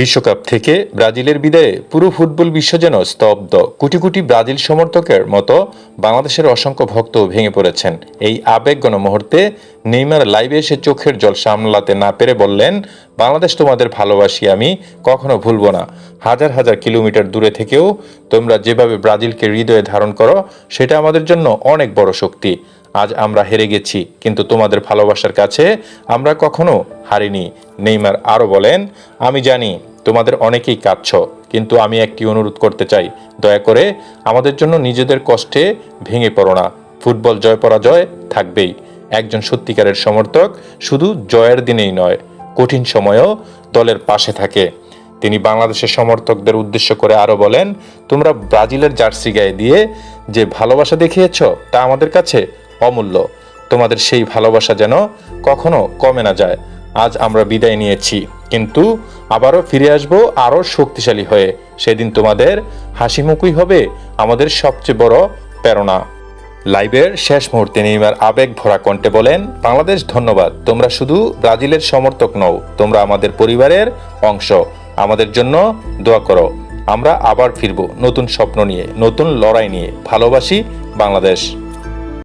বিশ্বকাপ থেকে ব্রাজিলের বিদায়ে পুরো ফুটবল বিশ্ব যেন স্তব্ধ। কোটি কোটি ব্রাজিল সমর্থকের মতো বাংলাদেশের অসংখ্য ভক্ত ভেঙে পড়েছেন এই আবেগঘন মুহূর্তে। নেইমার লাইভে এসে চোখের জল সামলাতে না পেরে বললেন, বাংলাদেশ তোমাদের ভালোবাসি, আমি কখনো ভুলব না। হাজার হাজার কিলোমিটার দূরে থেকেও তোমরা যেভাবে ব্রাজিলকে হৃদয়ে ধারণ করো, সেটা আমাদের জন্য অনেক বড় শক্তি। আজ আমরা হেরে গেছি, কিন্তু তোমাদের ভালোবাসার কাছে আমরা কখনো হারিনি। নেইমার আরও বলেন, আমি জানি তোমাদের অনেকেই কাঁদছ, কিন্তু আমি একটি অনুরোধ করতে চাই, দয়া করে আমাদের জন্য নিজেদের কষ্টে ভেঙে পড়ো না। ফুটবল জয় পরাজয় থাকবেই। একজন সত্যিকারের সমর্থক শুধু জয়ের দিনেই নয়, কঠিন সময়েও দলের পাশে থাকে। তিনি বাংলাদেশের সমর্থকদের উদ্দেশ্য করে আরও বলেন, তোমরা ব্রাজিলের জার্সি গায়ে দিয়ে যে ভালোবাসা দেখিয়েছ, তা আমাদের কাছে অমূল্য। তোমাদের সেই ভালোবাসা যেন কখনো কমে না যায়। আজ আমরা বিদায় নিয়েছি, কিন্তু আবারও ফিরে আসব আরও শক্তিশালী হয়ে। সেদিন তোমাদের হাসিমুখই হবে আমাদের সবচেয়ে বড় প্রেরণা। লাইভের শেষ মুহূর্তে নেইমার আবেগ ভরা কণ্ঠে বলেন, বাংলাদেশ ধন্যবাদ, তোমরা শুধু ব্রাজিলের সমর্থক নও, তোমরা আমাদের পরিবারের অংশ। আমাদের জন্য দোয়া করো। আমরা আবার ফিরব নতুন স্বপ্ন নিয়ে, নতুন লড়াই নিয়ে। ভালোবাসি বাংলাদেশ।